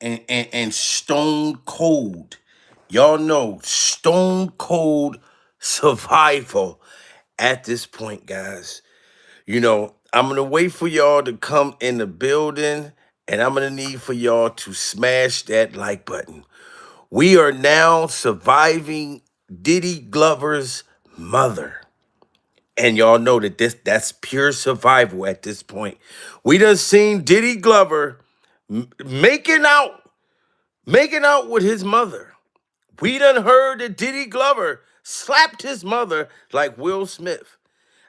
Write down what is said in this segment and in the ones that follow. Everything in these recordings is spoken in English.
and stone cold. Y'all know stone cold survival at this point, guys. I'm gonna wait for y'all to come in the building, and I'm gonna need for y'all to smash that like button. We are now surviving Diddy Glover's mother. And y'all know that that's pure survival at this point. We done seen Diddy Glover making out with his mother. We done heard that Diddy Glover slapped his mother like Will Smith.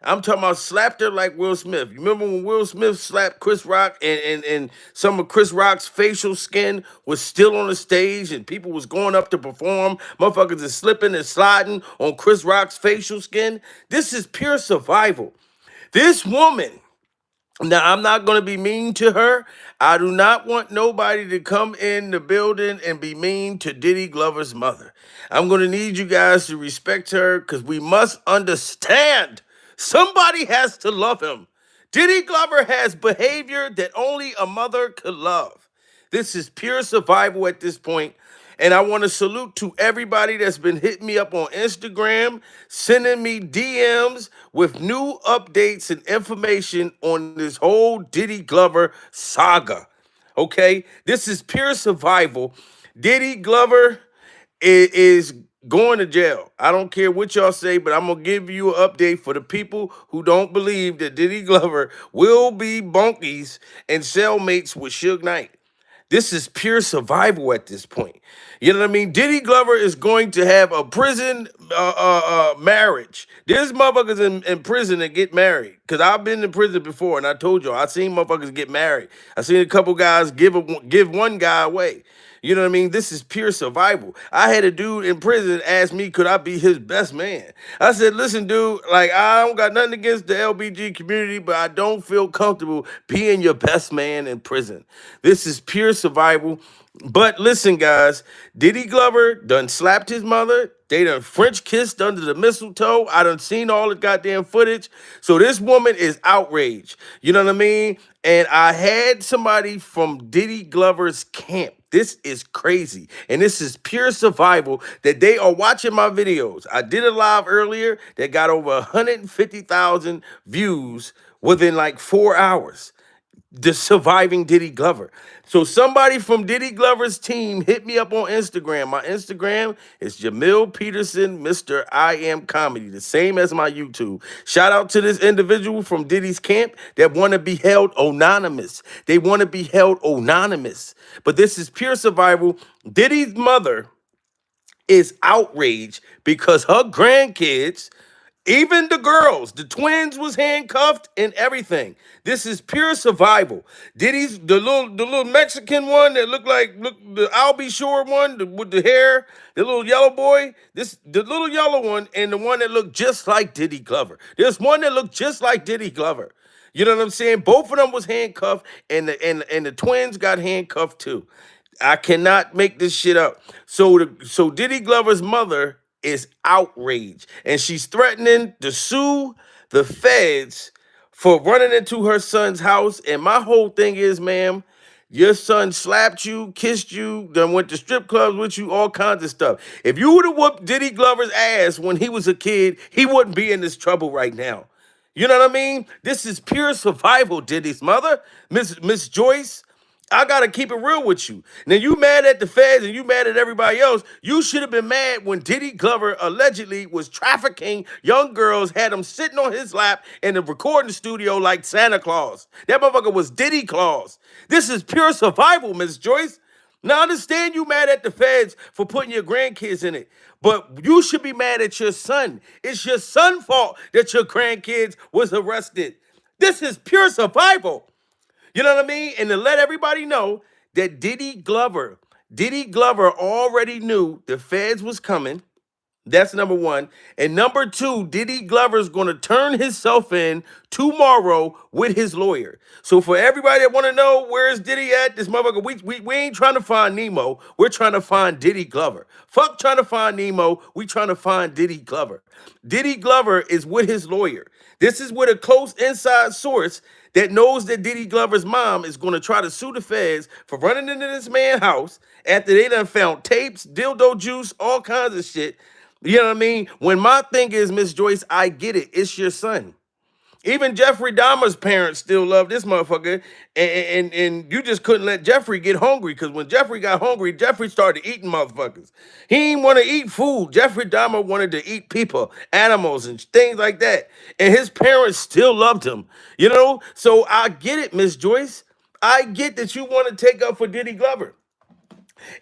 I'm talking about slapped her like Will Smith. You remember when Will Smith slapped Chris Rock and some of Chris Rock's facial skin was still on the stage and people was going up to perform? Motherfuckers is slipping and sliding on Chris Rock's facial skin. This is pure survival. This woman, now, I'm not going to be mean to her. I do not want nobody to come in the building and be mean to Diddy Glover's mother. I'm going to need you guys to respect her because we must understand somebody has to love him. Diddy Glover has behavior that only a mother could love. This is pure survival at this point. And I want to salute to everybody that's been hitting me up on Instagram, sending me DMs with new updates and information on this whole Diddy Glover saga. Okay? This is pure survival. Diddy Glover is going to jail. I don't care what y'all say, but I'm going to give you an update for the people who don't believe that Diddy Glover will be bunkies and cellmates with Suge Knight. This is pure survival at this point. You know what I mean? Diddy Glover is going to have a prison marriage. There's motherfuckers in prison that get married. Because I've been in prison before, and I told you, I seen motherfuckers get married. I seen a couple guys give one guy away. You know what I mean? This is pure survival. I had a dude in prison ask me, could I be his best man? I said, listen, dude, like, I don't got nothing against the LBG community, but I don't feel comfortable being your best man in prison. This is pure survival. But listen, guys, Diddy Glover done slapped his mother. They done French kissed under the mistletoe. I done seen all the goddamn footage. So this woman is outraged. You know what I mean? And I had somebody from Diddy Glover's camp. This is crazy. And this is pure survival that they are watching my videos. I did a live earlier that got over 150,000 views within like 4 hours. The surviving Diddy Glover. So somebody from Diddy Glover's team hit me up on Instagram. My Instagram is Jamil Peterson, Mr. I Am Comedy, the same as my YouTube. Shout out to this individual from Diddy's camp that want to be held anonymous. They want to be held anonymous. But this is pure survival. Diddy's mother is outraged because her grandkids, even the girls, the twins was handcuffed and everything. This is pure survival. Diddy's the little Mexican one that look the I'll be sure one with the hair, the little yellow boy. The little yellow one and the one that looked just like Diddy Glover. There's one that looked just like Diddy Glover. You know what I'm saying? Both of them was handcuffed, and the twins got handcuffed too. I cannot make this shit up. So Diddy Glover's mother is outraged, and she's threatening to sue the feds for running into her son's house. And my whole thing is, ma'am, your son slapped you, kissed you, then went to strip clubs with you, all kinds of stuff. If you would have whooped Diddy Glover's ass when he was a kid, he wouldn't be in this trouble right now. You know what I mean? This is pure survival, Diddy's mother, Miss Joyce. I gotta keep it real with you. Now you mad at the feds and you mad at everybody else. You should have been mad when Diddy Glover allegedly was trafficking young girls, had them sitting on his lap in the recording studio like Santa Claus. That motherfucker was Diddy Claus. This is pure survival, Miss Joyce. Now I understand you mad at the feds for putting your grandkids in it, but you should be mad at your son. It's your son's fault that your grandkids was arrested. This is pure survival. You know what I mean? And to let everybody know that Diddy Glover already knew the feds was coming. That's number one. And number two, Diddy Glover's going to turn himself in tomorrow with his lawyer. So for everybody that want to know where is Diddy at, this motherfucker, we ain't trying to find Nemo. We're trying to find Diddy Glover. Fuck trying to find Nemo. We trying to find Diddy Glover. Diddy Glover is with his lawyer. This is with a close inside source that knows that Diddy Glover's mom is going to try to sue the feds for running into this man's house after they done found tapes, dildo juice, all kinds of shit. You know what I mean? When my thing is, Miss Joyce, I get it. It's your son. Even Jeffrey Dahmer's parents still love this motherfucker, and you just couldn't let Jeffrey get hungry, because when Jeffrey got hungry, Jeffrey started eating motherfuckers. He didn't want to eat food. Jeffrey Dahmer wanted to eat people, animals, and things like that, and his parents still loved him. You know, so I get it, Miss Joyce. I get that you want to take up for Diddy Glover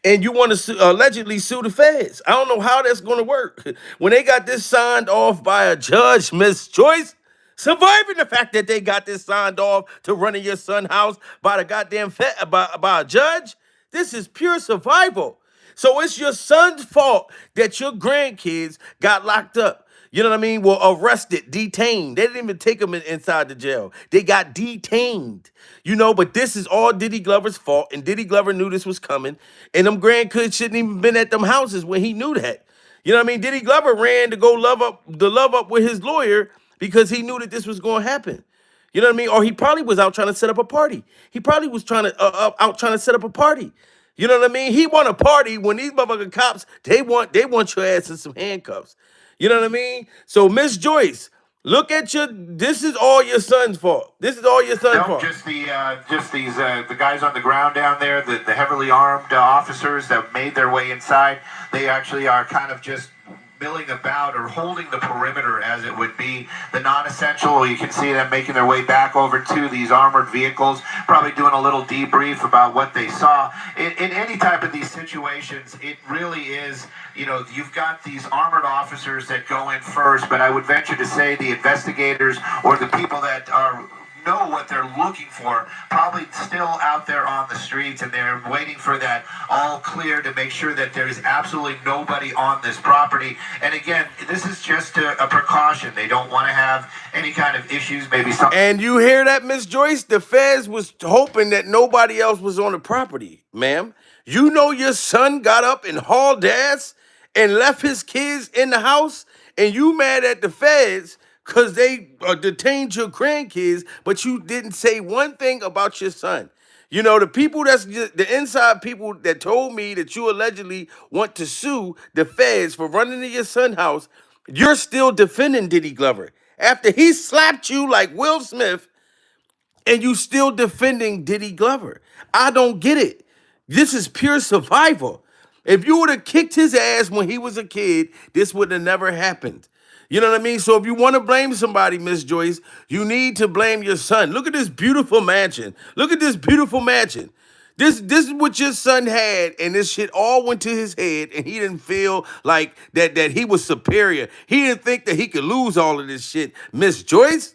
and you want to allegedly sue the feds. I don't know how that's going to work. When they got this signed off by a judge, Miss Joyce, surviving the fact that they got this signed off to run in your son's house by the goddamn by a judge, this is pure survival. So it's your son's fault that your grandkids got locked up. You know what I mean? Were arrested, detained. They didn't even take them inside the jail. They got detained. You know, but this is all Diddy Glover's fault, and Diddy Glover knew this was coming, and them grandkids shouldn't even been at them houses when he knew that. You know what I mean? Diddy Glover ran to go love up with his lawyer because he knew that this was going to happen. You know what I mean? Or he probably was out trying to set up a party. He probably was trying to out trying to set up a party. You know what I mean? He want a party when these motherfucking cops, they want your ass in some handcuffs. You know what I mean? So Miss Joyce, look at this is all your son's fault. This is all your son's fault. Just these the guys on the ground down there, the heavily armed officers that made their way inside. They actually are kind of just milling about or holding the perimeter, as it would be. The non-essential, you can see them making their way back over to these armored vehicles, probably doing a little debrief about what they saw. In any type of these situations, it really is, you know, you've got these armored officers that go in first, but I would venture to say the investigators or the people that know what they're looking for probably still out there on the streets, and they're waiting for that all clear to make sure that there's absolutely nobody on this property. And again, this is just a precaution. They don't want to have any kind of issues, maybe something. And you hear that, Miss Joyce? The feds was hoping that nobody else was on the property, ma'am. You know your son got up and hauled ass and left his kids in the house, and you mad at the feds because they detained your grandkids, but you didn't say one thing about your son. You know, the people the inside people that told me that you allegedly want to sue the feds for running to your son's house, you're still defending Diddy Glover. After he slapped you like Will Smith, and you still defending Diddy Glover. I don't get it. This is pure survival. If you would have kicked his ass when he was a kid, this would have never happened. You know what I mean? So if you want to blame somebody, Miss Joyce, you need to blame your son. Look at this beautiful mansion. Look at this beautiful mansion. This is what your son had, and this shit all went to his head, and he didn't feel like that he was superior. He didn't think that he could lose all of this shit. Miss Joyce,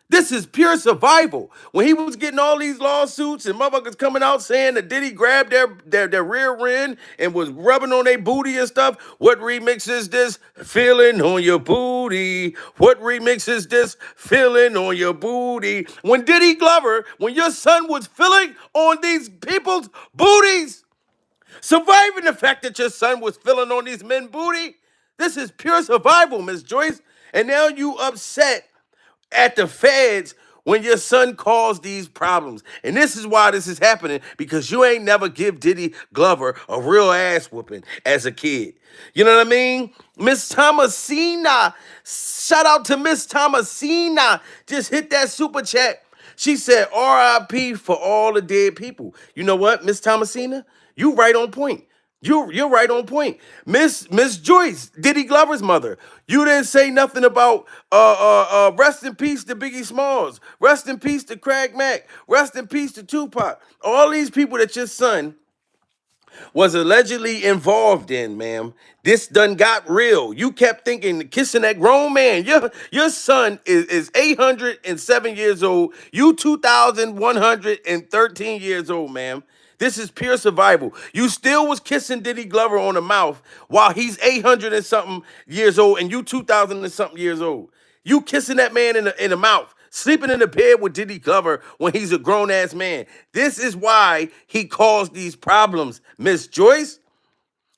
this is pure survival. When he was getting all these lawsuits and motherfuckers coming out saying that Diddy grabbed their rear end and was rubbing on their booty and stuff, what remix is this? Feeling on your booty. What remix is this? Feeling on your booty. When Diddy Glover, when your son was feeling on these people's booties, surviving the fact that your son was feeling on these men's booty, this is pure survival, Miss Joyce. And now you upset at the feds when your son caused these problems. And this is why this is happening, because you ain't never give Diddy Glover a real ass whooping as a kid. You know what I mean? Miss Thomasina, shout out to Miss Thomasina, just hit that super chat. She said, RIP for all the dead people. You know what, Miss Thomasina? You right on point. You're right on point. Miss Joyce, Diddy Glover's mother. You didn't say nothing about rest in peace to Biggie Smalls. Rest in peace to Craig Mack. Rest in peace to Tupac. All these people that your son was allegedly involved in, ma'am. This done got real. You kept thinking, kissing that grown man. Your son is 807 years old. You 2,113 years old, ma'am. This is pure survival. You still was kissing Diddy Glover on the mouth while he's 800 and something years old and you 2,000 and something years old. You kissing that man in the mouth, sleeping in the bed with Diddy Glover when he's a grown-ass man. This is why he caused these problems, Miss Joyce.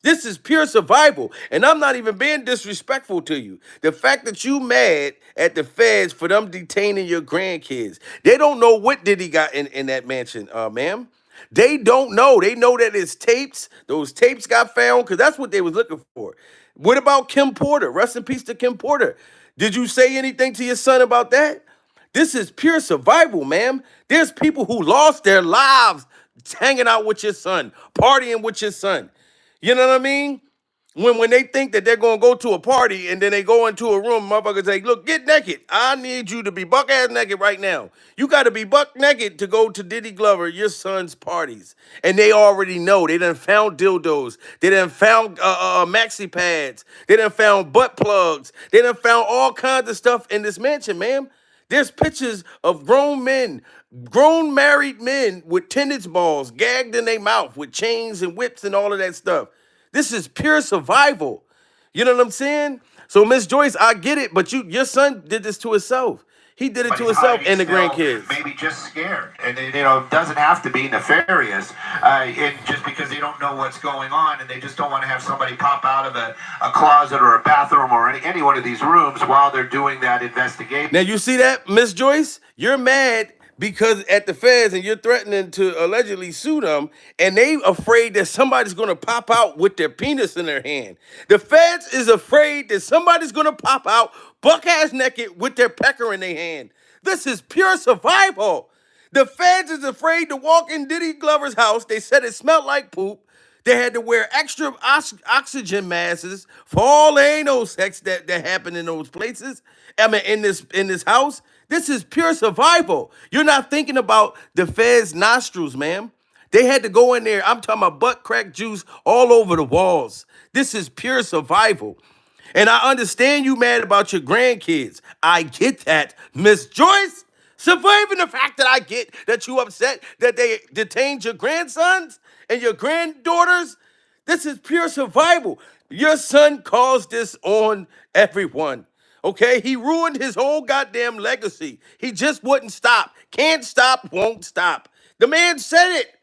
This is pure survival. And I'm not even being disrespectful to you. The fact that you mad at the feds for them detaining your grandkids. They don't know what Diddy got in that mansion, ma'am. They don't know. They know that it's tapes. Those tapes got found because that's what they was looking for. What about Kim Porter? Rest in peace to Kim Porter. Did you say anything to your son about that? This is pure survival, man. There's people who lost their lives hanging out with your son, partying with your son. You know what I mean? When they think that they're gonna go to a party and then they go into a room, motherfuckers say, look, get naked. I need you to be buck ass naked right now. You gotta be buck naked to go to Diddy Glover, your son's parties. And they already know. They done found dildos. They done found maxi pads. They done found butt plugs. They done found all kinds of stuff in this mansion, man. There's pictures of grown men, grown married men with tennis balls gagged in their mouth with chains and whips and all of that stuff. This is pure survival. You know what I'm saying? So, Miss Joyce, I get it, but your son did this to himself. He did it But to he's himself hiding and the still, grandkids. maybe just scared, and it doesn't have to be nefarious. And just because they don't know what's going on, and they just don't want to have somebody pop out of a closet or a bathroom or any one of these rooms while they're doing that investigation. Now, you see that, Miss Joyce? You're mad because at the feds and you're threatening to allegedly sue them, and they afraid that somebody's going to pop out with their penis in their hand. The feds is afraid that somebody's going to pop out buck ass naked with their pecker in their hand. This is pure survival. The feds is afraid to walk in Diddy Glover's house. They said it smelled like poop. They had to wear extra oxygen masks for all anal sex that happened in those places. I mean, in this house. This is pure survival. You're not thinking about the feds' nostrils, ma'am. They had to go in there. I'm talking about butt crack juice all over the walls. This is pure survival. And I understand you mad about your grandkids. I get that, Miss Joyce. Surviving the fact that I get that you upset that they detained your grandsons and your granddaughters. This is pure survival. Your son caused this on everyone. Okay? He ruined his whole goddamn legacy. He just wouldn't stop. Can't stop, won't stop. The man said it.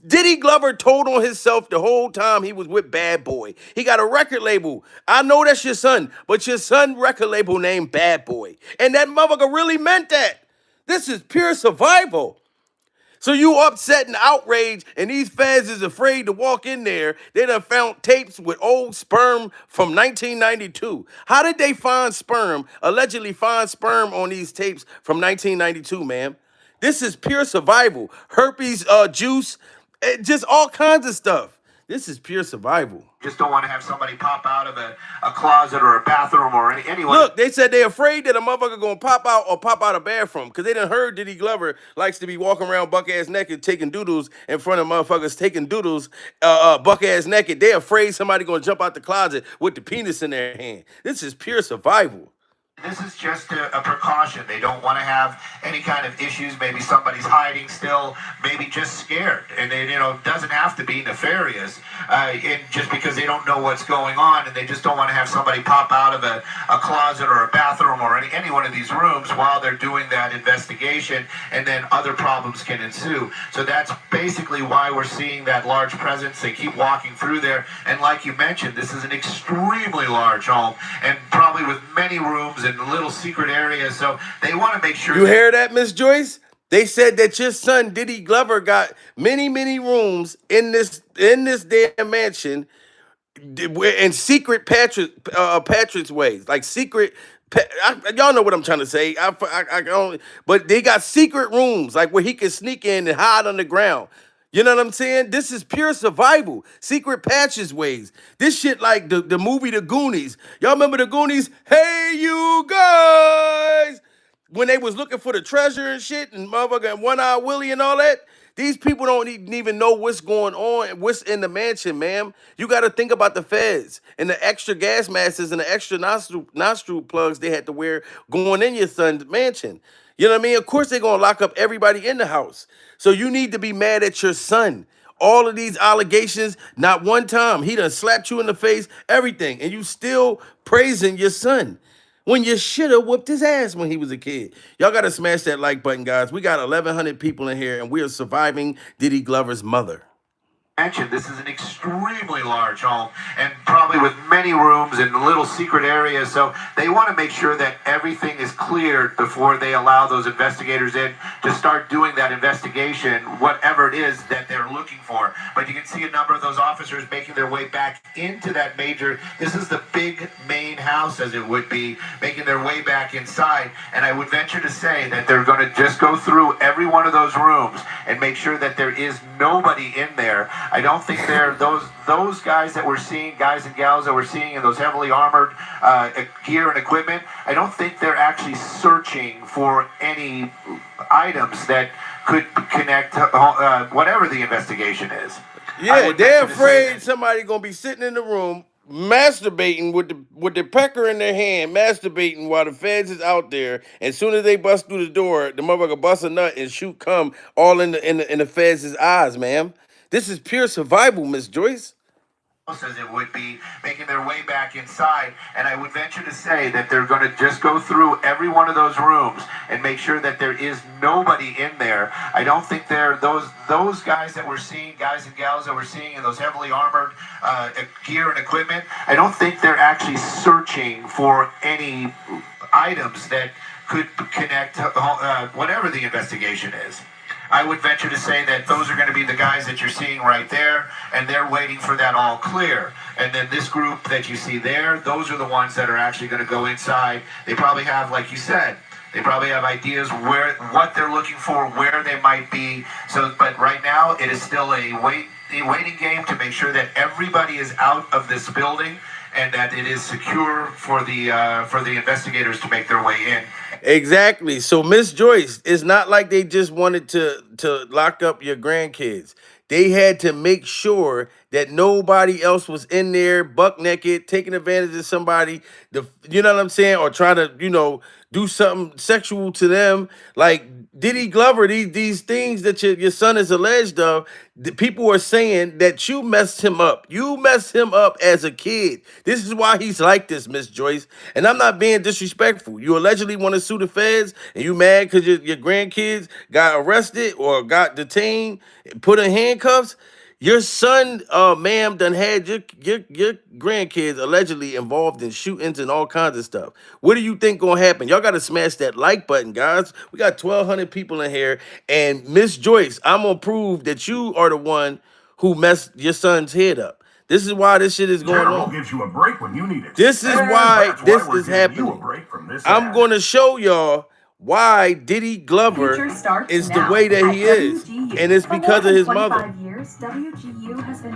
Diddy Glover told on himself the whole time he was with Bad Boy. He got a record label. I know that's your son, but your son record label named Bad Boy. And that motherfucker really meant that. This is pure survival. So you upset and outraged, and these feds is afraid to walk in there. They done found tapes with old sperm from 1992. How did they find sperm, allegedly find sperm on these tapes from 1992, ma'am? This is pure survival. Herpes juice, just all kinds of stuff. This is pure survival. Just don't want to have somebody pop out of a closet or a bathroom or anyone. Look, they said they're afraid that a motherfucker gonna pop out or pop out a bathroom because they done heard Diddy Glover likes to be walking around buck ass naked taking doodles in front of motherfuckers taking doodles buck ass naked. They afraid somebody gonna jump out the closet with the penis in their hand. This is pure survival. This is just a precaution. They don't want to have any kind of issues. Maybe somebody's hiding still, maybe just scared. And it doesn't have to be nefarious. And just because they don't know what's going on, and they just don't want to have somebody pop out of a closet or a bathroom or any one of these rooms while they're doing that investigation, and then other problems can ensue. So that's basically why we're seeing that large presence. They keep walking through there. And like you mentioned, this is an extremely large home, and probably with many rooms in little secret areas, so they want to make sure. You hear that, Miss Joyce? They said that your son Diddy Glover got many, many rooms in this damn mansion, in secret Patrick's ways, like secret. Y'all know what I'm trying to say. I don't, but they got secret rooms, like where he can sneak in and hide underground. You know what I'm saying? This is pure survival. Secret patches ways. This shit like the movie The Goonies. Y'all remember The Goonies? Hey, you guys! When they was looking for the treasure and shit and motherfucker and One Eye Willie and all that. These people don't even know what's going on and what's in the mansion, ma'am. You got to think about the feds and the extra gas masks and the extra nostril plugs they had to wear going in your son's mansion. You know what I mean? Of course, they're going to lock up everybody in the house. So you need to be mad at your son. All of these allegations, not one time. He done slapped you in the face, everything. And you still praising your son when you should have whooped his ass when he was a kid. Y'all got to smash that like button, guys. We got 1,100 people in here, and we are surviving Diddy Glover's mother. mentioned, this is an extremely large home and probably with many rooms and little secret areas. So they want to make sure that everything is cleared before they allow those investigators in to start doing that investigation, whatever it is that they're looking for. But you can see a number of those officers making their way back into that major, this is the big main house as it would be, making their way back inside. And I would venture to say that they're going to just go through every one of those rooms and make sure that there is nobody in there. I don't think they're those guys that we're seeing, guys and gals that we're seeing in those heavily armored gear and equipment. I don't think they're actually searching for any items that could connect whatever the investigation is. Yeah, they're afraid somebody gonna be sitting in the room masturbating with the pecker in their hand, masturbating while the feds is out there. And as soon as they bust through the door, the motherfucker bust a nut and shoot cum all in the feds' eyes, ma'am. This is pure survival, Miss Joyce. As it would be, making their way back inside. And I would venture to say that they're going to just go through every one of those rooms and make sure that there is nobody in there. I don't think they're those guys that we're seeing, guys and gals that we're seeing in those heavily armored gear and equipment. I don't think they're actually searching for any items that could connect whatever the investigation is. I would venture to say that those are going to be the guys that you're seeing right there, and they're waiting for that all clear. And then this group that you see there, those are the ones that are actually going to go inside. They probably have, like you said, they probably have ideas what they're looking for, where they might be. So, but right now it is still a waiting game to make sure that everybody is out of this building and that it is secure for the investigators to make their way in. Exactly. So, Miss Joyce, it's not like they just wanted to lock up your grandkids. They had to make sure that nobody else was in there buck naked, taking advantage of somebody, you know what I'm saying, or trying to, do something sexual to them. Like Diddy Glover, these things that your son is alleged of, the people are saying that you messed him up. You messed him up as a kid. This is why he's like this, Miss Joyce. And I'm not being disrespectful. You allegedly want to sue the feds, and you mad because your grandkids got arrested or got detained, put in handcuffs. Your son, ma'am, done had your grandkids allegedly involved in shootings and all kinds of stuff. What do you think gonna happen? Y'all gotta smash that like button, guys. We got 1,200 people in here, and Miss Joyce, I'm gonna prove that you are the one who messed your son's head up. This is why this shit is going on. Gives you a break when you need it. This is why this is happening. I'm gonna show y'all why Diddy Glover is the way that he is, and it's because of his mother.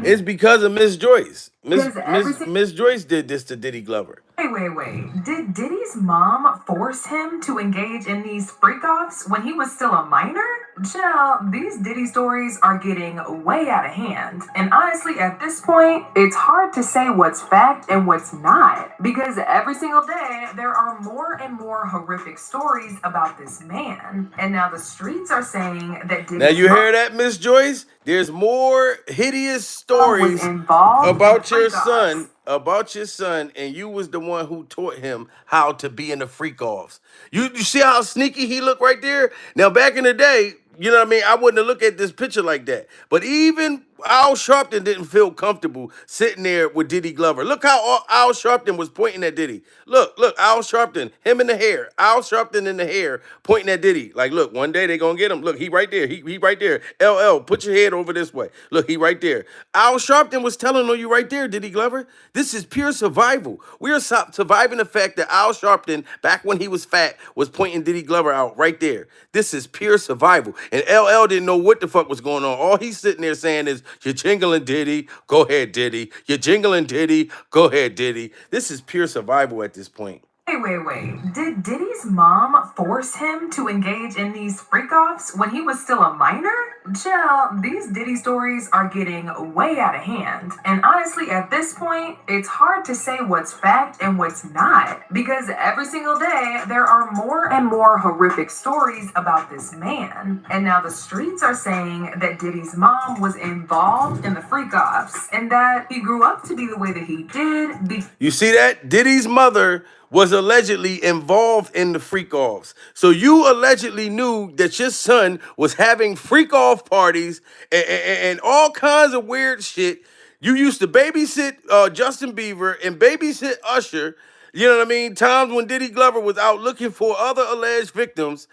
It's because of Miss Joyce. Miss Joyce did this to Diddy Glover. Wait. Did Diddy's mom force him to engage in these freak-offs when he was still a minor? Child, these Diddy stories are getting way out of hand. And honestly, at this point, it's hard to say what's fact and what's not. Because every single day, there are more and more horrific stories about this man. And now the streets are saying that Diddy's Now you hear that, Miss Joyce? There's more hideous stories about your son. And you was the one who taught him how to be in the freak-offs. You see how sneaky he looked right there? Now, back in the day, you know what I mean? I wouldn't have looked at this picture like that. But even Al Sharpton didn't feel comfortable sitting there with Diddy Glover. Look how Al Sharpton was pointing at Diddy. Look, Al Sharpton, him in the hair. Al Sharpton in the hair pointing at Diddy. Like, look, one day they gonna get him. Look, he right there. He right there. LL, put your head over this way. Look, he right there. Al Sharpton was telling on you right there, Diddy Glover. This is pure survival. We are surviving the fact that Al Sharpton, back when he was fat, was pointing Diddy Glover out right there. This is pure survival. And LL didn't know what the fuck was going on. All he's sitting there saying is, you're jingling Diddy, go ahead, Diddy. You're jingling Diddy, go ahead, Diddy. This is pure survival at this point. Wait. Did Diddy's mom force him to engage in these freak-offs when he was still a minor? Child, these Diddy stories are getting way out of hand. And honestly, at this point, it's hard to say what's fact and what's not. Because every single day, there are more and more horrific stories about this man. And now the streets are saying that Diddy's mom was involved in the freak-offs and that he grew up to be the way that he did. You see that? Diddy's mother was allegedly involved in the freak offs. So you allegedly knew that your son was having freak off parties and all kinds of weird shit. You used to babysit Justin Bieber and babysit Usher. You know what I mean? Times when Diddy Glover was out looking for other alleged victims.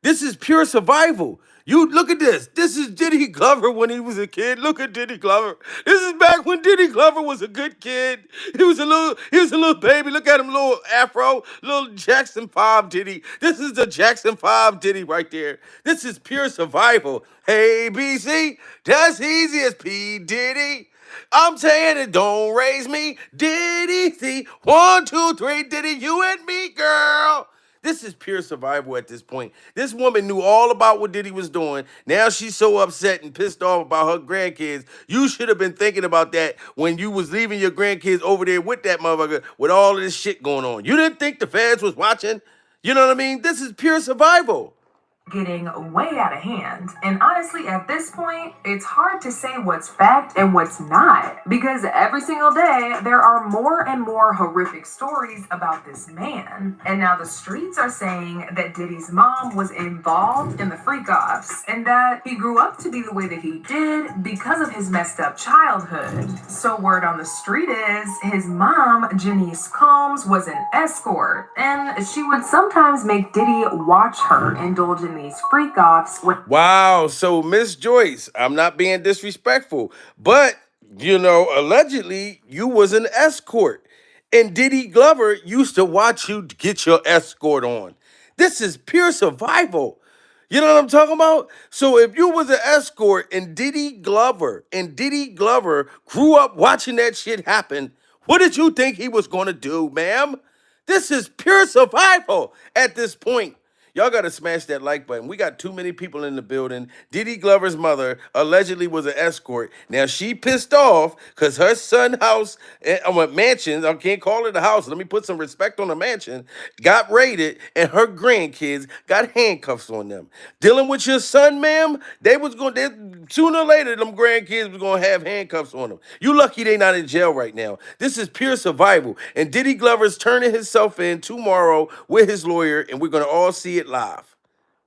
This is pure survival. You look at this. This is Diddy Glover when he was a kid. Look at Diddy Glover. This is back when Diddy Glover was a good kid. He was a little baby. Look at him, little afro, little Jackson 5 Diddy. This is the Jackson 5 Diddy right there. This is pure survival. Hey BC, that's easy as P Diddy. I'm saying it, don't raise me. Diddy C. 1, 2, 3, Diddy, you and me, girl. This is pure survival at this point. This woman knew all about what Diddy was doing. Now she's so upset and pissed off about her grandkids. You should have been thinking about that when you was leaving your grandkids over there with that motherfucker with all of this shit going on. You didn't think the feds was watching? You know what I mean? This is pure survival. Getting way out of hand. And honestly, at this point, it's hard to say what's fact and what's not, because every single day there are more and more horrific stories about this man. And now the streets are saying that Diddy's mom was involved in the freak offs and that he grew up to be the way that he did because of his messed up childhood. So word on the street is his mom, Janice Combs, was an escort, and she would sometimes make Diddy watch her indulge in these freak offs. Wow. So, Miss Joyce, I'm not being disrespectful, but, allegedly you was an escort. And Diddy Glover used to watch you get your escort on. This is pure survival. You know what I'm talking about? So if you was an escort and Diddy Glover grew up watching that shit happen, what did you think he was gonna do, ma'am? This is pure survival at this point. Y'all gotta smash that like button. We got too many people in the building. Diddy Glover's mother allegedly was an escort. Now she pissed off because her son house, mansion, I can't call it a house. Let me put some respect on the mansion. Got raided, and her grandkids got handcuffs on them. Dealing with your son, ma'am, sooner or later them grandkids was gonna have handcuffs on them. You lucky they not in jail right now. This is pure survival. And Diddy Glover's turning himself in tomorrow with his lawyer, and we're gonna all see it live.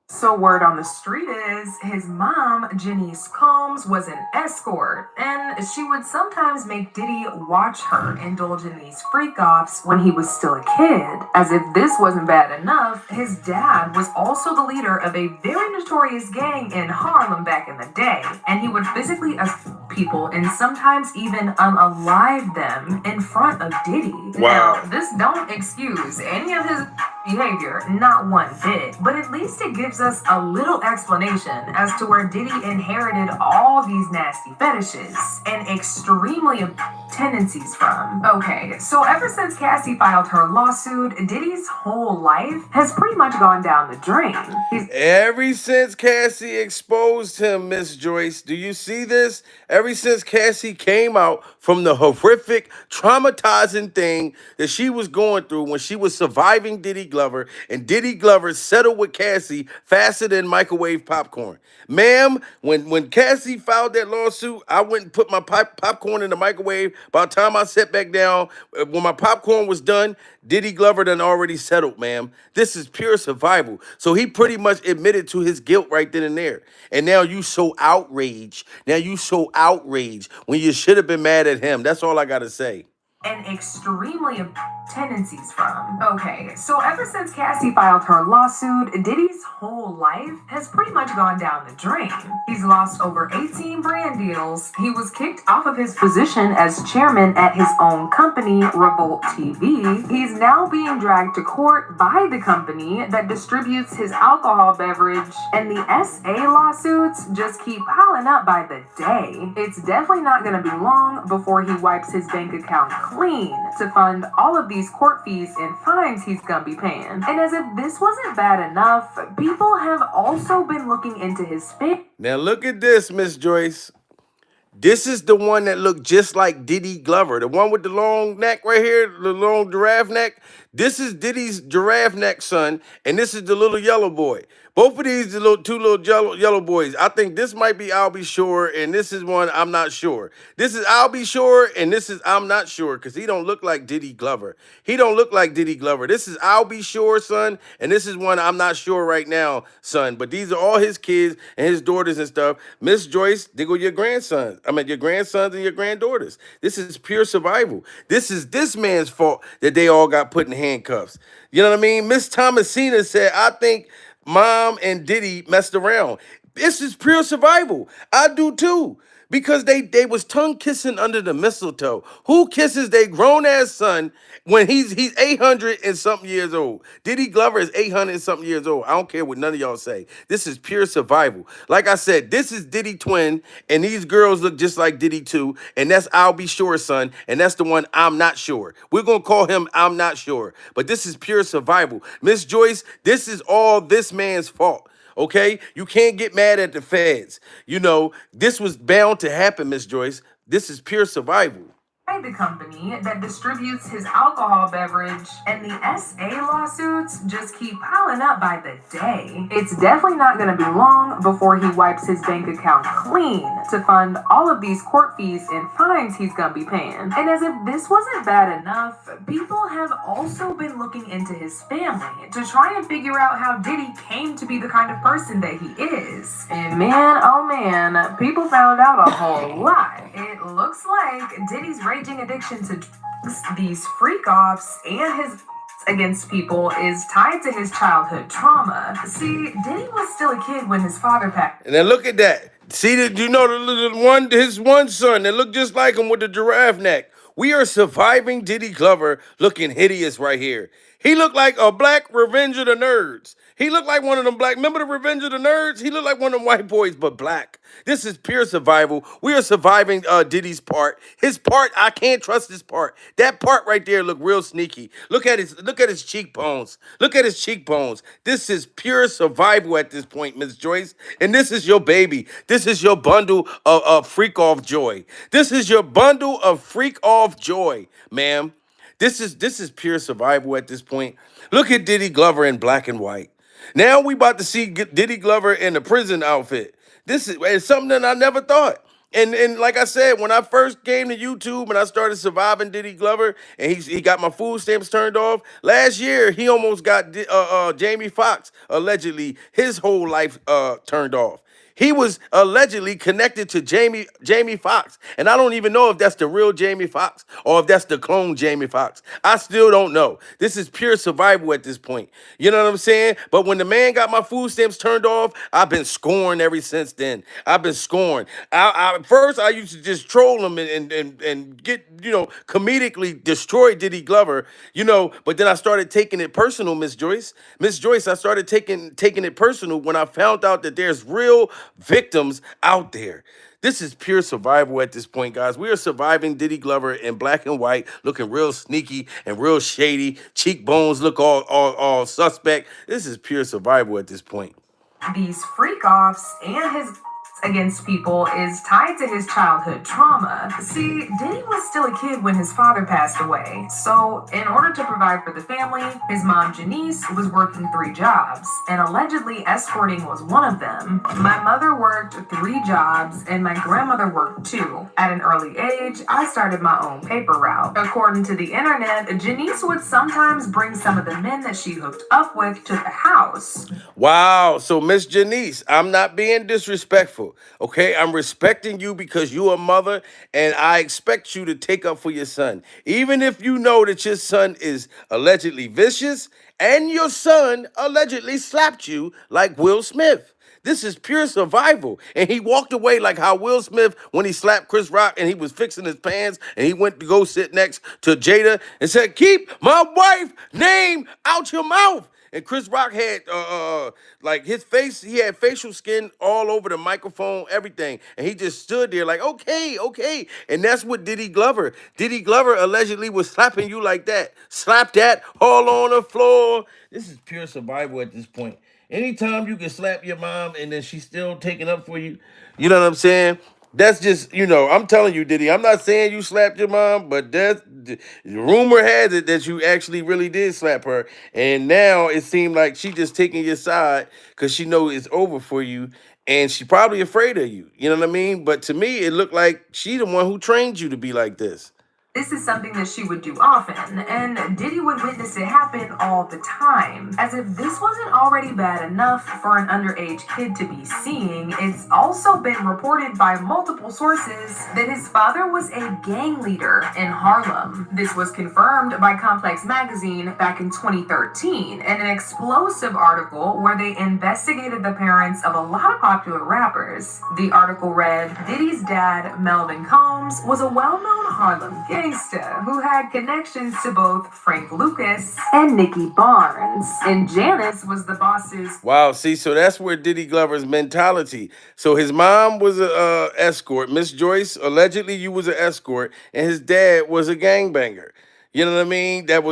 So word on the street is his mom, Janice Combs, was an escort, and she would sometimes make Diddy watch her indulge in these freak offs when he was still a kid. As if this wasn't bad enough, his dad was also the leader of a very notorious gang in Harlem back in the day, and he would physically assault people and sometimes even unalive them in front of Diddy. Wow. Now, this don't excuse any of his behavior, not one bit, but at least it gives us a little explanation as to where Diddy inherited all these nasty fetishes and extremely tendencies from. Okay, so ever since Cassie filed her lawsuit, Diddy's whole life has pretty much gone down the drain. Ever since Cassie exposed him, Miss Joyce, do you see this? Ever since Cassie came out from the horrific, traumatizing thing that she was going through when she was surviving Diddy Glover, and Diddy Glover settled with Cassie faster than microwave popcorn. Ma'am, when Cassie filed that lawsuit, I went and put my popcorn in the microwave. By the time I sat back down, when my popcorn was done, Diddy Glover done already settled, ma'am. This is pure survival. So he pretty much admitted to his guilt right then and there. And now you so outraged. Now you so outraged when you should have been mad at him. That's all I got to say. And extremely tendencies from. Okay, so ever since Cassie filed her lawsuit, Diddy's whole life has pretty much gone down the drain. He's lost over 18 brand deals. He was kicked off of his position as chairman at his own company, Revolt TV. He's now being dragged to court by the company that distributes his alcohol beverage, and the SA lawsuits just keep piling up by the day. It's definitely not going to be long before he wipes his bank account clean to fund all of these court fees and fines he's gonna be paying. And as if this wasn't bad enough, people have also been looking into his fate. Now look at this, Miss Joyce. This is the one that looked just like Diddy Glover. The one with the long neck right here, the long giraffe neck. This is Diddy's giraffe neck son, and this is the little yellow boy. Both of these the little two little yellow boys. I think this might be I'll be sure, and this is one I'm not sure. This is I'll be sure, and this is I'm not sure because he don't look like Diddy Glover. He don't look like Diddy Glover. This is I'll be sure, son, and this is one I'm not sure right now, son. But these are all his kids and his daughters and stuff. Miss Joyce, they go your grandsons. I mean your grandsons and your granddaughters. This is pure survival. This is this man's fault that they all got put in handcuffs. You know what I mean? Miss Thomasina said, I think Mom and Diddy messed around. This is pure survival. I do too. Because they was tongue kissing under the mistletoe. Who kisses their grown ass son when he's 800 and something years old? Diddy Glover is 800 and something years old. I don't care what none of y'all say. This is pure survival. Like I said, this is Diddy twin, and these girls look just like Diddy too. And that's I'll be sure, son. And that's the one I'm not sure. We're gonna call him I'm not sure. But this is pure survival. Miss Joyce, this is all this man's fault. Okay? You can't get mad at the feds. You know, this was bound to happen, Miss Joyce. This is pure survival. The company that distributes his alcohol beverage, and the SA lawsuits just keep piling up by the day. It's definitely not going to be long before he wipes his bank account clean to fund all of these court fees and fines he's going to be paying. And as if this wasn't bad enough, people have also been looking into his family to try and figure out how Diddy came to be the kind of person that he is. And man, oh man, people found out a whole lot. It looks like Diddy's raging addiction to drugs, these freak offs, and his against people is tied to his childhood trauma. See, Diddy was still a kid when his father passed. And then look at that. See that you know the little one, his one son that looked just like him with the giraffe neck. We are surviving Diddy Glover looking hideous right here. He looked like a black Revenge of the Nerds. He looked like one of them black. Remember the Revenge of the Nerds? He looked like one of them white boys, but black. This is pure survival. We are surviving Diddy's part. His part, I can't trust his part. That part right there look real sneaky. Look at his cheekbones. Look at his cheekbones. This is pure survival at this point, Miss Joyce. And this is your baby. This is your bundle of freak off joy. This is your bundle of freak off joy, ma'am. This is pure survival at this point. Look at Diddy Glover in black and white. Now we about to see Diddy Glover in the prison outfit. This is it's something that I never thought. And like I said, when I first came to YouTube and I started surviving Diddy Glover, and he got my food stamps turned off last year, he almost got Jamie Foxx allegedly his whole life turned off. He was allegedly connected to Jamie Foxx, and I don't even know if that's the real Jamie Foxx or if that's the clone Jamie Foxx. I still don't know. This is pure survival at this point. You know what I'm saying? But when the man got my food stamps turned off, I've been scorned ever since then. I've been scorned. First I used to just troll him and get comedically destroy Diddy Glover, but then I started taking it personal, Miss Joyce. Miss Joyce, I started taking it personal when I found out that there's real victims out there. This is pure survival at this point, guys. We are surviving Diddy Glover in black and white, looking real sneaky and real shady. Cheekbones look all suspect. This is pure survival at this point. These freak offs and his against people is tied to his childhood trauma. See, Diddy was still a kid when his father passed away. So, in order to provide for the family, his mom Janice was working 3 jobs, and allegedly escorting was one of them. My mother worked 3 jobs, and my grandmother worked 2. At an early age, I started my own paper route. According to the internet, Janice would sometimes bring some of the men that she hooked up with to the house. Wow. So, Miss Janice, I'm not being disrespectful. Okay, I'm respecting you because you're a mother, and I expect you to take up for your son. Even if you know that your son is allegedly vicious and your son allegedly slapped you like Will Smith. This is pure survival. And he walked away like how Will Smith, when he slapped Chris Rock and he was fixing his pants and he went to go sit next to Jada and said, "Keep my wife name out your mouth." And Chris Rock had like his face, he had facial skin all over the microphone, everything. And he just stood there like, okay, okay. And that's what Diddy Glover. Diddy Glover allegedly was slapping you like that. Slap that all on the floor. This is pure survival at this point. Anytime you can slap your mom and then she's still taking up for you, you know what I'm saying? That's just, I'm telling you, Diddy. I'm not saying you slapped your mom, but the rumor has it that you actually really did slap her. And now it seemed like she just taking your side because she know it's over for you, and she probably afraid of you. You know what I mean? But to me, it looked like she the one who trained you to be like this. This is something that she would do often, and Diddy would witness it happen all the time. As if this wasn't already bad enough for an underage kid to be seeing, it's also been reported by multiple sources that his father was a gang leader in Harlem. This was confirmed by Complex Magazine back in 2013 in an explosive article where they investigated the parents of a lot of popular rappers. The article read, Diddy's dad, Melvin Combs, was a well-known Harlem gangster who had connections to both Frank Lucas and Nicky Barnes. And Janice was the boss's. Wow, see, so that's where Diddy Glover's mentality. So his mom was a escort. Miss Joyce, allegedly you was an escort, and his dad was a gangbanger. You know what I mean? That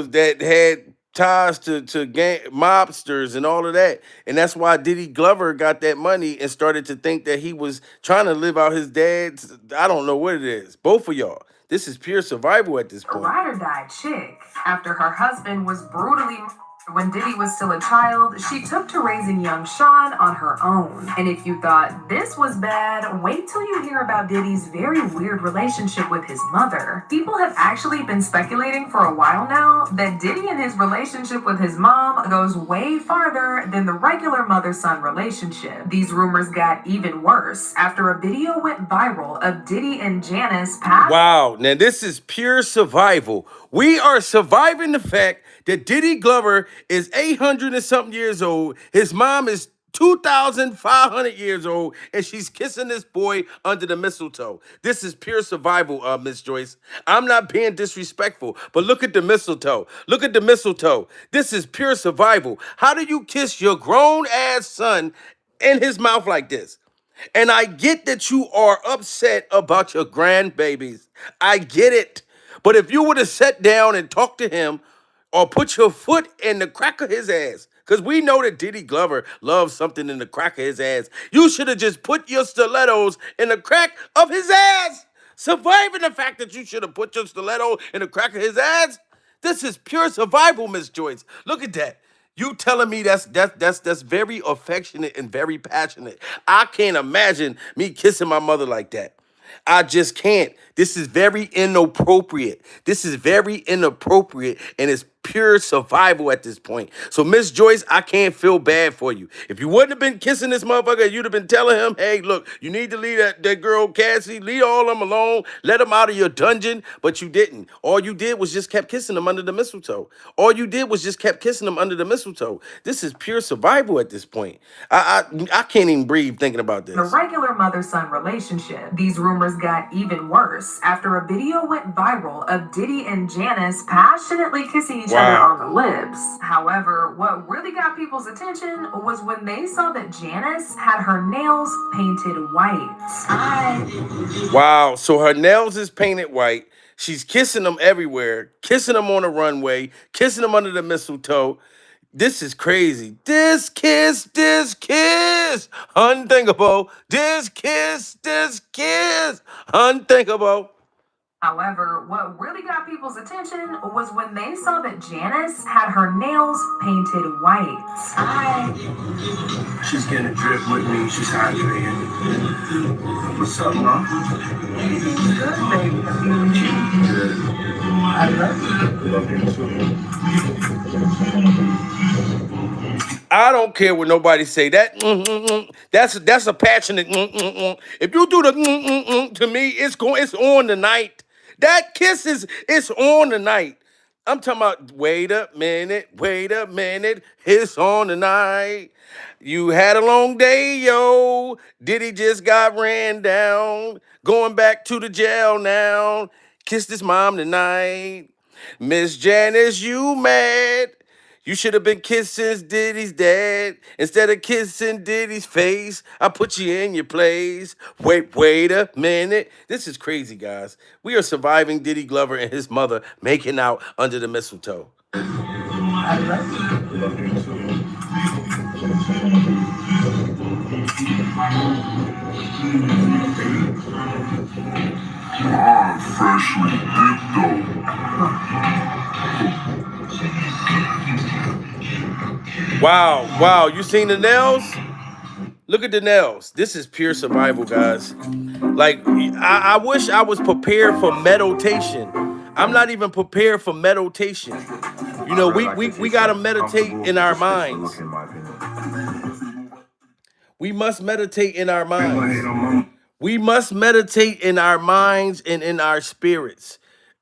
had ties to gang mobsters and all of that. And that's why Diddy Glover got that money and started to think that he was trying to live out his dad's. I don't know what it is. Both of y'all. This is pure survival at this point. Ride or die chick. After her husband was brutally murdered when Diddy was still a child, she took to raising young Sean on her own. And if you thought this was bad, wait till you hear about Diddy's very weird relationship with his mother. People have actually been speculating for a while now that Diddy and his relationship with his mom goes way farther than the regular mother-son relationship. These rumors got even worse after a video went viral of Diddy and Janice past. Wow, now this is pure survival. We are surviving the fact that Diddy Glover is 800 and something years old. His mom is 2,500 years old, and she's kissing this boy under the mistletoe. This is pure survival, Miss Joyce. I'm not being disrespectful, but look at the mistletoe. Look at the mistletoe. This is pure survival. How do you kiss your grown-ass son in his mouth like this? And I get that you are upset about your grandbabies. I get it. But if you would have sat down and talked to him or put your foot in the crack of his ass, because we know that Diddy Glover loves something in the crack of his ass, you should have just put your stilettos in the crack of his ass. Surviving the fact that you should have put your stiletto in the crack of his ass. This is pure survival, Miss Joyce. Look at that. You telling me that's very affectionate and very passionate. I can't imagine me kissing my mother like that. I just can't. This is very inappropriate. This is very inappropriate, and it's pure survival at this point. So, Miss Joyce, I can't feel bad for you. If you wouldn't have been kissing this motherfucker, you'd have been telling him, hey, look, you need to leave that girl Cassie, leave all of them alone, let them out of your dungeon, but you didn't. All you did was just kept kissing them under the mistletoe. All you did was just kept kissing them under the mistletoe. This is pure survival at this point. I can't even breathe thinking about this. The regular mother-son relationship. These rumors got even worse after a video went viral of Diddy and Janice passionately kissing each other on the lips. However, what really got people's attention was when they saw that Janice had her nails painted white. Wow, so her nails is painted white. She's kissing them everywhere, kissing them on the runway, kissing them under the mistletoe. This is crazy. This kiss, unthinkable. This kiss, unthinkable. However, what really got people's attention was when they saw that Janice had her nails painted white. She's getting a drip with me. She's hydrating. What's up, Mom? Good, baby. Good. I love you too. I don't care what nobody say. That's a passionate. If you do the to me, it's on tonight. That kiss it's on tonight. I'm talking about. Wait a minute. It's on tonight. You had a long day, yo. Diddy just got ran down. Going back to the jail now. Kissed his mom tonight. Miss Janice, you mad? You should have been kissing Diddy's dad instead of kissing Diddy's face. I put you in your place. Wait a minute. This is crazy, guys. We are surviving Diddy Glover and his mother making out under the mistletoe. I love you too. Freshly dipped though. Wow, you seen the nails? Look at the nails. This is pure survival, guys. Like, I wish I was prepared for meditation. I'm not even prepared for meditation. You know, we gotta meditate in our minds. We must meditate in our minds. We must meditate in our minds and in our spirits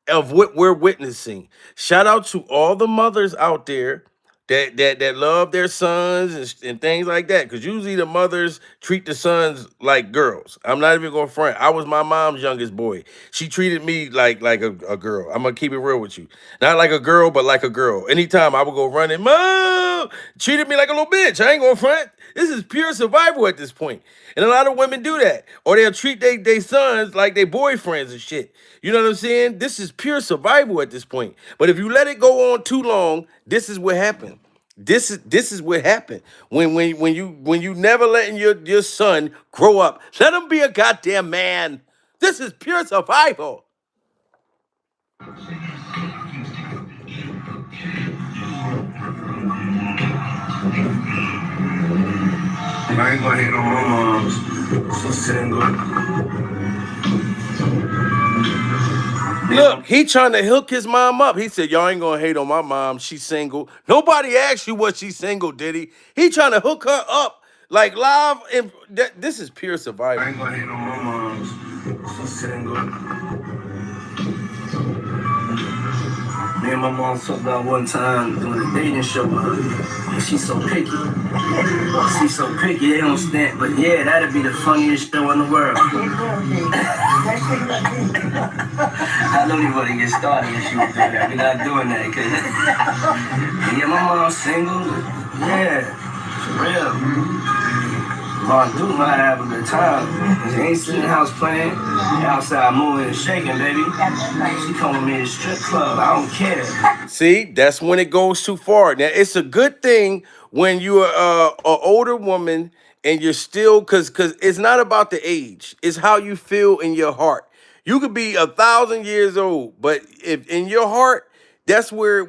of what we're witnessing. Shout out to all the mothers out there that love their sons and things like that. Because usually the mothers treat the sons like girls. I'm not even going to front. I was my mom's youngest boy. She treated me like a girl. I'm gonna keep it real with you. Not like a girl, but like a girl. Anytime I would go running, mom treated me like a little bitch. I ain't gonna front. This is pure survival at this point. And a lot of women do that. Or they'll treat they sons like their boyfriends and shit. You know what I'm saying? This is pure survival at this point. But if you let it go on too long, this is what happened. This is what happened. When you never letting your son grow up. Let him be a goddamn man. This is pure survival. I ain't gonna hate on my moms. She's single. Look, he trying to hook his mom up. He said, y'all ain't gonna hate on my mom. She's single. Nobody asked you what she's single, did he? He trying to hook her up like live. And this is pure survival. I ain't gonna hate on my moms. She's single. Me and my mom talked about one time doing a dating show with her. And she's so picky. She's so picky, they don't stand. But yeah, that'd be the funniest show in the world. I don't even want to get started if she was doing that. We're not doing that. Cause yeah, my mom's single. Yeah, for real. Mom do might have a good time. She ain't sitting in the house playing. Outside moving and shaking, baby. She coming with me to the strip club. I don't care. See, that's when it goes too far. Now, it's a good thing when you're an older woman and you're still, because it's not about the age. It's how you feel in your heart. You could be 1,000 years old, but if in your heart, that's where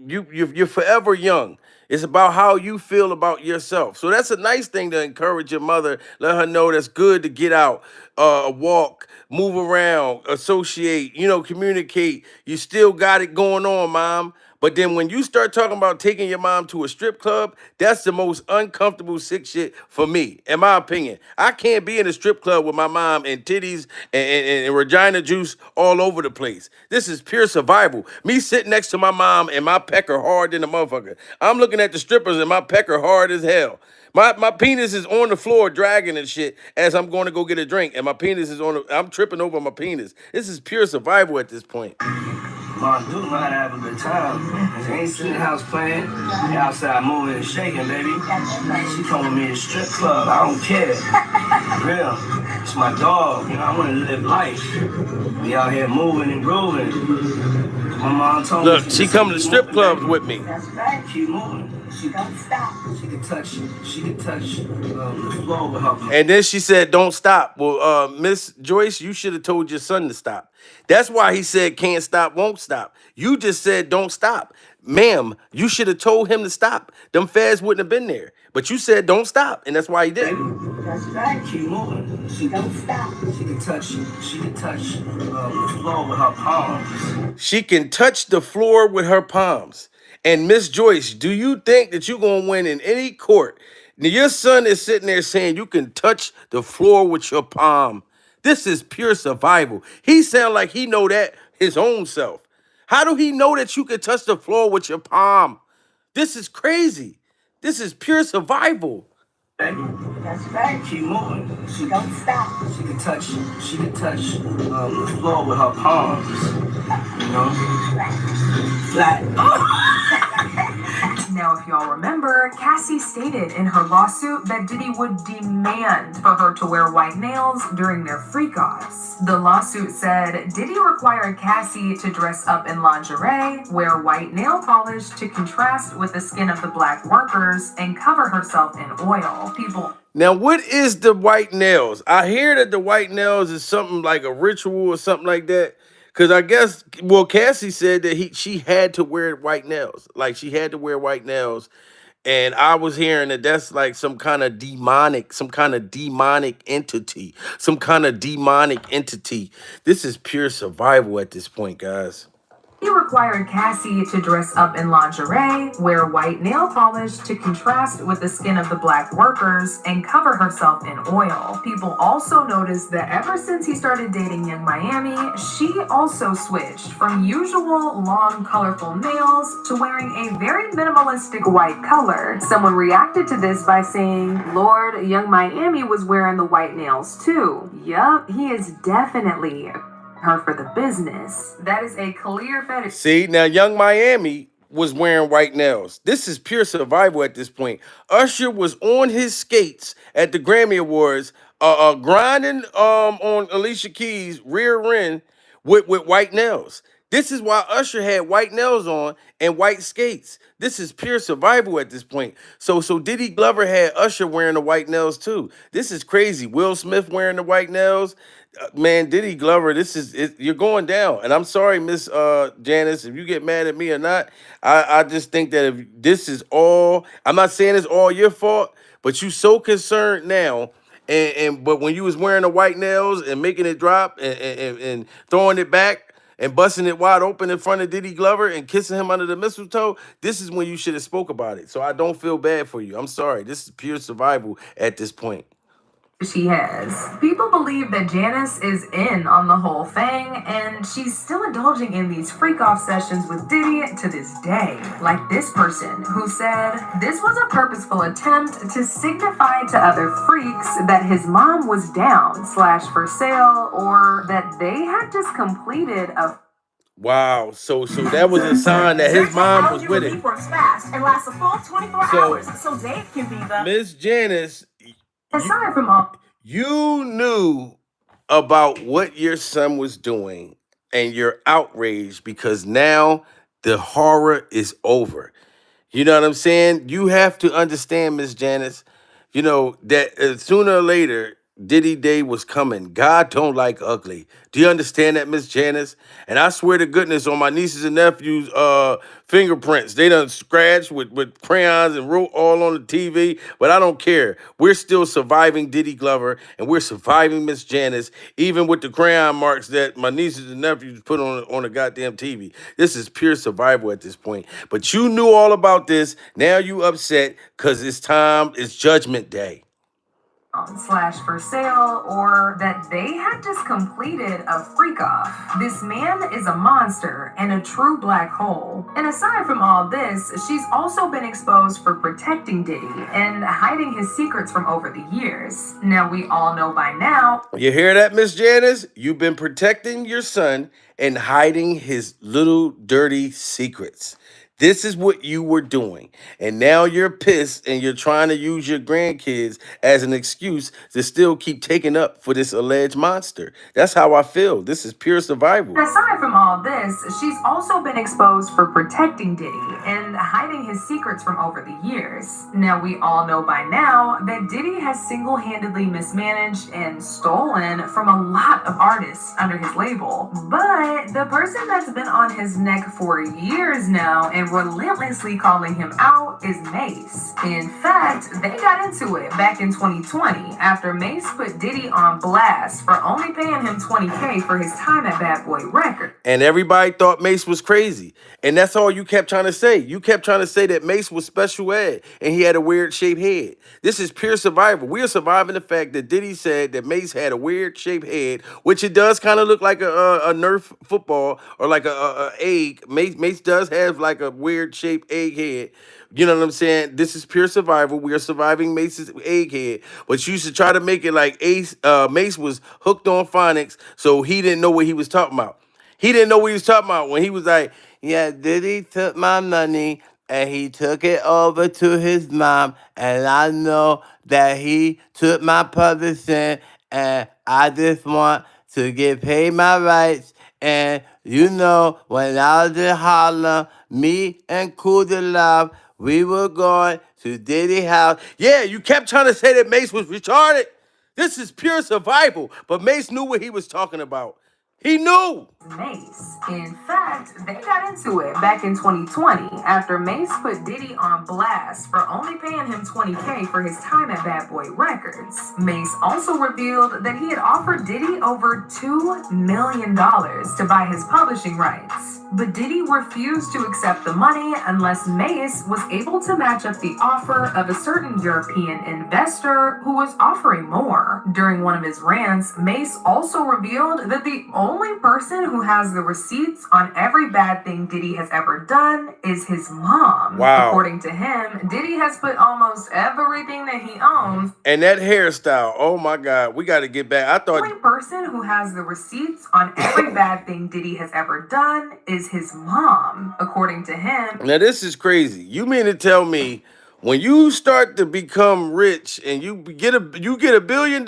you're forever young. It's about how you feel about yourself. So that's a nice thing to encourage your mother. Let her know that's good to get out, walk, move around, associate, communicate. You still got it going on, mom. But then when you start talking about taking your mom to a strip club, that's the most uncomfortable sick shit for me, in my opinion. I can't be in a strip club with my mom and titties and Regina juice all over the place. This is pure survival. Me sitting next to my mom and my pecker hard than a motherfucker. I'm looking at the strippers and my pecker hard as hell. My penis is on the floor dragging and shit as I'm going to go get a drink. And my penis is I'm tripping over my penis. This is pure survival at this point. Mom do might have a good time. She ain't sitting in the house playing. Outside moving and shaking, baby. She coming with me to the strip club. I don't care. For real. It's my dog. I want to live life. Be out here moving and grooving. My mom told me. Look, she coming to strip clubs with me. That's right. Keep moving. She don't stop. She can touch the floor with her. And then she said, don't stop. Well, Miss Joyce, you should have told your son to stop. That's why he said can't stop, won't stop. You just said don't stop. Ma'am, you should have told him to stop. Them feds wouldn't have been there. But you said don't stop, and that's why he did. That's right. Keep moving. She don't stop. She can touch the floor with her palms. She can touch the floor with her palms. And Miss Joyce, do you think that you're going to win in any court? Now, your son is sitting there saying you can touch the floor with your palm. This is pure survival. He sound like he know that his own self. How do he know that you can touch the floor with your palm? This is crazy. This is pure survival. That's right. Keep moving. She don't stop. She can touch the floor with her palms. Flat. Now, if y'all remember, Cassie stated in her lawsuit that Diddy would demand for her to wear white nails during their freak-offs. The lawsuit said Diddy required Cassie to dress up in lingerie, wear white nail polish to contrast with the skin of the black workers, and cover herself in oil. Now, what is the white nails? I hear that the white nails is something like a ritual or something like that. Cause I guess, well, Cassie said that she had to wear white nails, like she had to wear white nails, and I was hearing that that's like some kind of demonic entity, some kind of demonic entity. This is pure survival at this point, guys. He required Cassie to dress up in lingerie, wear white nail polish to contrast with the skin of the black workers, and cover herself in oil. People also noticed that ever since he started dating Young Miami, she also switched from usual long, colorful nails to wearing a very minimalistic white color. Someone reacted to this by saying, Lord, Young Miami was wearing the white nails too. Yup, he is definitely her for the business. That is a clear fetish. See, now Young Miami was wearing white nails. This is pure survival at this point. Usher was on his skates at the Grammy Awards, grinding on Alicia Keys' rear end with white nails. This is why Usher had white nails on and white skates. This is pure survival at this point. So Diddy Glover had Usher wearing the white nails too. This is crazy. Will Smith wearing the white nails. Man, Diddy Glover, this is it, you're going down. And I'm sorry, Miss Janice, if you get mad at me or not. I just think that if this is all, I'm not saying it's all your fault, but you so concerned now. And but when you was wearing the white nails and making it drop and throwing it back and busting it wide open in front of Diddy Glover and kissing him under the mistletoe, this is when you should have spoke about it. So I don't feel bad for you. I'm sorry. This is pure survival at this point. She has. People believe that Janice is in on the whole thing, and she's still indulging in these freak off sessions with Diddy to this day. Like this person who said this was a purposeful attempt to signify to other freaks that his mom was down / for sale, or that they had just completed a Wow. So that was a sign that his mom was with it. fast and lasts a full 24 hours, so Dave can be the Miss Janice, aside from all. you knew about what your son was doing and you're outraged because now the horror is over. You know what I'm saying? You have to understand, Miss Janice, you know, that sooner or later, Diddy Day was coming. God don't like ugly. Do you understand that, Miss Janice? And I swear to goodness, on my nieces and nephews' fingerprints, they done scratched with crayons and wrote all on the TV, but I don't care. We're still surviving Diddy Glover, and we're surviving Miss Janice, even with the crayon marks that my nieces and nephews put on the goddamn TV. This is pure survival at this point. But you knew all about this. Now you upset because it's Judgment Day. / for sale, or that they had just completed a freak off. This man is a monster and a true black hole. And aside from all this, she's also been exposed for protecting Diddy and hiding his secrets from over the years. Now, we all know by now. You hear that, Miss Janice? You've been protecting your son and hiding his little dirty secrets. This is what you were doing. And now you're pissed and you're trying to use your grandkids as an excuse to still keep taking up for this alleged monster. That's how I feel. This is pure survival. Aside from all this, she's also been exposed for protecting Diddy and hiding his secrets from over the years. Now, we all know by now that Diddy has single-handedly mismanaged and stolen from a lot of artists under his label. But the person that's been on his neck for years now and relentlessly calling him out is Mase. In fact, they got into it back in 2020 after Mase put Diddy on blast for only paying him $20K for his time at Bad Boy Records. And everybody thought Mase was crazy. And that's all you kept trying to say. You kept trying to say that Mase was special ed and he had a weird shaped head. This is pure survival. We are surviving the fact that Diddy said that Mase had a weird shaped head, which it does kind of look like a Nerf football or like a egg. Mase does have like a weird shaped egg head. You know what I'm saying? This is pure survival. We are surviving Mace's egghead. But you should try to make it like Mase was hooked on phonics, so he didn't know what he was talking about. He didn't know what he was talking about when he was like, yeah, Diddy took my money and he took it over to his mom. And I know that he took my publishing and I just want to get paid my rights. And you know, when I was in Harlem, me and Cool the Love, we were going to Diddy house. Yeah, you kept trying to say that Mase was retarded. This is pure survival. But Mase knew what he was talking about. He knew. Mase. In fact, they got into it back in 2020 after Mase put Diddy on blast for only paying him $20K for his time at Bad Boy Records. Mase also revealed that he had offered Diddy over $2 million to buy his publishing rights. But Diddy refused to accept the money unless Mase was able to match up the offer of a certain European investor who was offering more. During one of his rants, Mase also revealed that the only person who has the receipts on every bad thing Diddy has ever done is his mom. Wow. According to him, Diddy has put almost everything that he owns. And that hairstyle, oh my God, we got to get back. I The thought only person who has the receipts on every bad thing Diddy has ever done is his mom. According to him, now this is crazy. You mean to tell me when you start to become rich and you get $1 billion,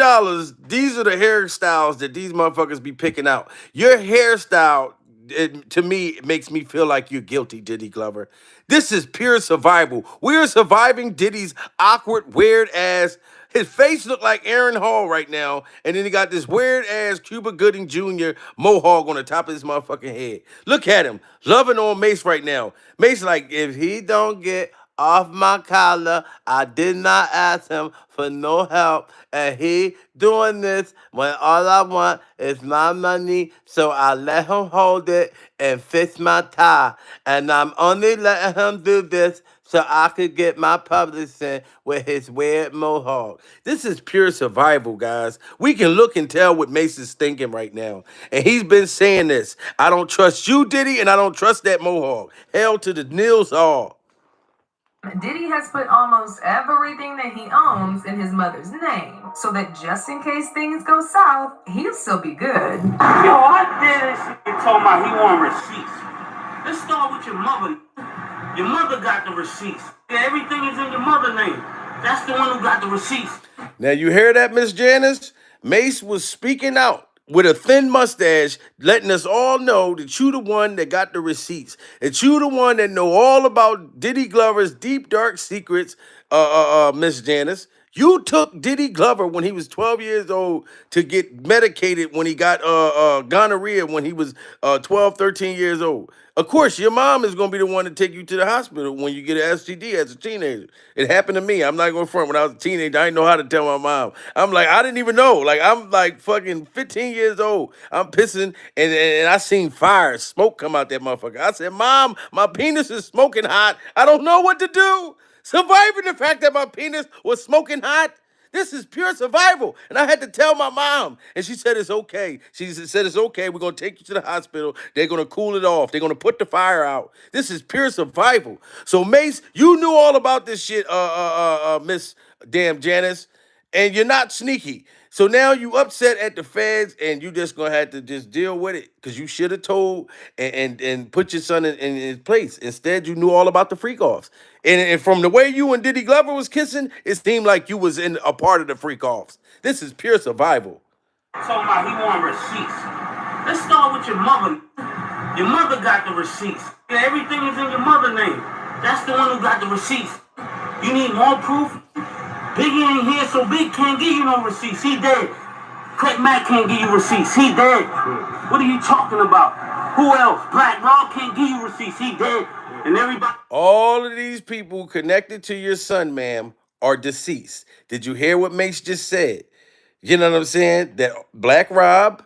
these are the hairstyles that these motherfuckers be picking out. Your hairstyle, to me, it makes me feel like you're guilty, Diddy Glover. This is pure survival. We are surviving Diddy's awkward, weird ass. His face look like Aaron Hall right now, and then he got this weird ass Cuba Gooding Jr. mohawk on the top of his motherfucking head. Look at him, loving on Mase right now. Mase like, if he don't get off my collar, I did not ask him for no help, and he doing this when all I want is my money, so I let him hold it and fix my tie, and I'm only letting him do this so I could get my publishing with his weird mohawk. This is pure survival, guys. We can look and tell what Mase is thinking right now. And he's been saying this. I don't trust you, Diddy, and I don't trust that mohawk. Hell to the Nils all. Diddy has put almost everything that he owns in his mother's name, so that just in case things go south, he'll still be good. Yo, I did this shit told my he want receipts. Let's start with your mother. Your mother got the receipts. Everything is in your mother's name. That's the one who got the receipts. Now you hear that, Miss Janice? Mase was speaking out with a thin mustache, letting us all know that you the one that got the receipts. That you the one that know all about Diddy Glover's deep, dark secrets, Miss Janice. You took Diddy Glover when he was 12 years old to get medicated when he got gonorrhea when he was 12, 13 years old. Of course, your mom is going to be the one to take you to the hospital when you get an STD as a teenager. It happened to me. I'm not going to front. When I was a teenager, I didn't know how to tell my mom. I'm like, I didn't even know. Like, I'm like fucking 15 years old. I'm pissing, and I seen fire, smoke come out that motherfucker. I said, Mom, my penis is smoking hot. I don't know what to do. Surviving the fact that my penis was smoking hot. This is pure survival. And I had to tell my mom. And she said, it's okay. She said, it's okay. We're going to take you to the hospital. They're going to cool it off. They're going to put the fire out. This is pure survival. So, Mase, you knew all about this shit, Miss Damn Janice. And you're not sneaky. So now you upset at the feds, and you just gonna have to just deal with it because you should have told and put your son in his place. Instead, you knew all about the freak offs. And from the way you and Diddy Glover was kissing, it seemed like you was in a part of the freak offs. This is pure survival. Talking about he want receipts. Let's start with your mother. Your mother got the receipts. Everything is in your mother's name. That's the one who got the receipts. You need more proof? Biggie ain't here, so Big can't give you no receipts. He dead. Craig Mack can't give you receipts. He dead. What are you talking about? Who else? Black Rob can't give you receipts. He dead. And everybody. All of these people connected to your son, ma'am, are deceased. Did you hear what Mase just said? You know what I'm saying? That Black Rob,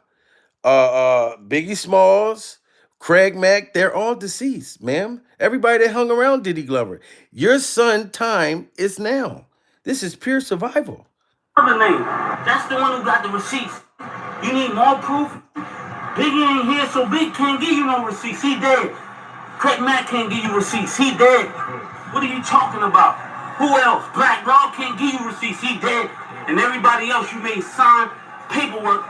Biggie Smalls, Craig Mack, they're all deceased, ma'am. Everybody that hung around Diddy Glover. Your son time is now. This is pure survival. Other name. That's the one who got the receipts. You need more proof? Biggie ain't here, so Big can't give you no receipts. He dead. Craig Mack can't give you receipts. He dead. What are you talking about? Who else? Black Rob can't give you receipts. He dead. And everybody else you made sign paperwork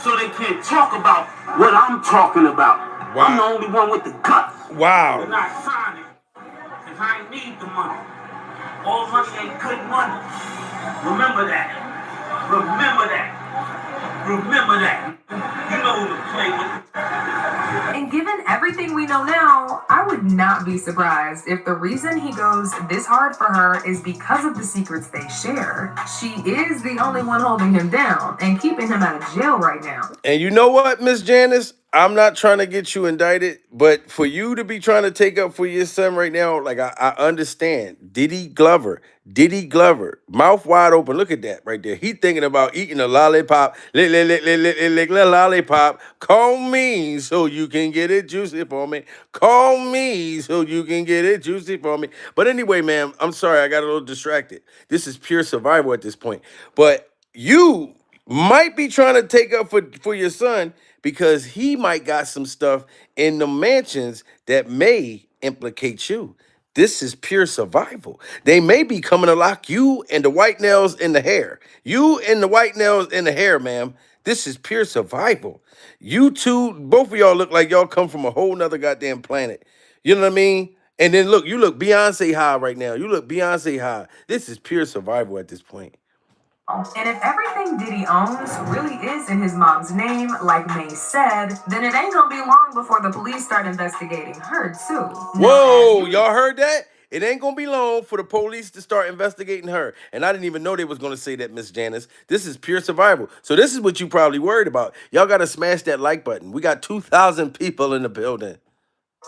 so they can't talk about what I'm talking about. Wow. I'm the only one with the guts. Wow. And I signed it. Because I ain't need the money. All money ain't good money. Remember that. Remember that. Remember that. You know who to play with. And given everything we know now, I would not be surprised if the reason he goes this hard for her is because of the secrets they share. She is the only one holding him down and keeping him out of jail right now. And you know what, Miss Janice? I'm not trying to get you indicted, but for you to be trying to take up for your son right now, like I understand. Diddy Glover, mouth wide open. Look at that right there. He thinking about eating a lollipop. Lick lollipop. Call me so you can get it juicy for me. Call me so you can get it juicy for me. But anyway, man, I'm sorry. I got a little distracted. This is pure survival at this point. But you might be trying to take up for your son because he might got some stuff in the mansions that may implicate you. This is pure survival. They may be coming to lock you and the white nails in the hair. You and the white nails in the hair, ma'am. This is pure survival. You two, both of y'all look like y'all come from a whole nother goddamn planet. You know what I mean? And then look, you look Beyonce high right now. You look Beyonce high. This is pure survival at this point. And if everything Diddy owns really is in his mom's name, like Mase said, then it ain't gonna be long before the police start investigating her too. Whoa, y'all heard that? It ain't gonna be long for the police to start investigating her. And I didn't even know they was gonna say that, Miss Janice. This is pure survival. So this is what you probably worried about. Y'all gotta smash that like button. We got 2,000 people in the building.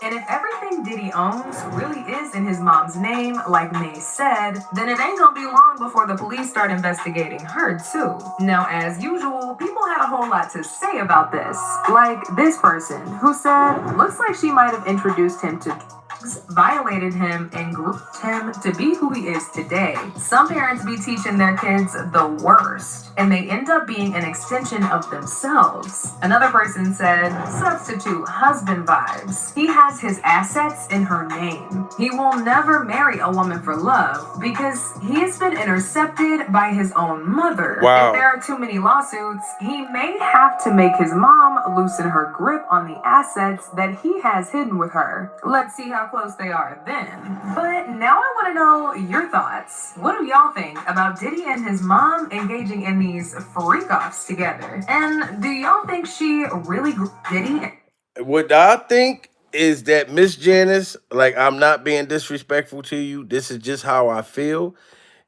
And if everything Diddy owns really is in his mom's name, like Mase said, then it ain't gonna be long before the police start investigating her too. Now, as usual, people had a whole lot to say about this. Like this person who said, looks like she might have introduced him to drugs, violated him, and grouped him to be who he is today. Some parents be teaching their kids the worst, and they end up being an extension of themselves. Another person said, substitute husband vibes. He has his assets in her name. He will never marry a woman for love because he has been intercepted by his own mother. Wow. If there are too many lawsuits, he may have to make his mom loosen her grip on the assets that he has hidden with her. Let's see how close they are then. But now I want to know your thoughts. What do y'all think about Diddy and his mom engaging in these freak-offs together? And do y'all think she really Diddy? What I think is that Miss Janice, like I'm not being disrespectful to you. This is just how I feel.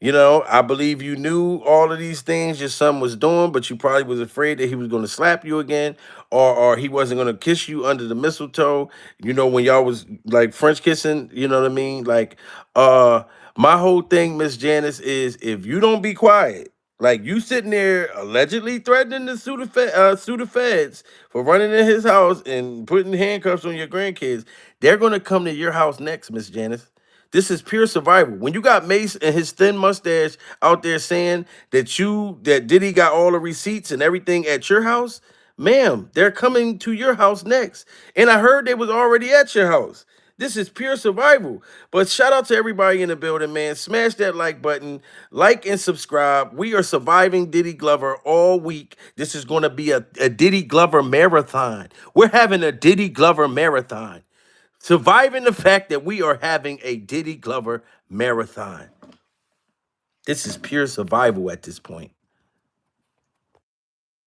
You know, I believe you knew all of these things your son was doing, but you probably was afraid that he was going to slap you again, or he wasn't going to kiss you under the mistletoe. You know, when y'all was like French kissing. You know what I mean? Like, my whole thing, Miss Janice, is if you don't be quiet, like you sitting there allegedly threatening to sue the feds for running in his house and putting handcuffs on your grandkids, they're going to come to your house next, Miss Janice. This is pure survival. When you got Mase and his thin mustache out there saying that Diddy got all the receipts and everything at your house, ma'am, they're coming to your house next. And I heard they was already at your house. This is pure survival. But shout out to everybody in the building, man. Smash that like button, like and subscribe. We are surviving Diddy Glover all week. This is going to be a Diddy Glover marathon. We're having a Diddy Glover marathon. Surviving the fact that we are having a Diddy Glover marathon. This is pure survival at this point.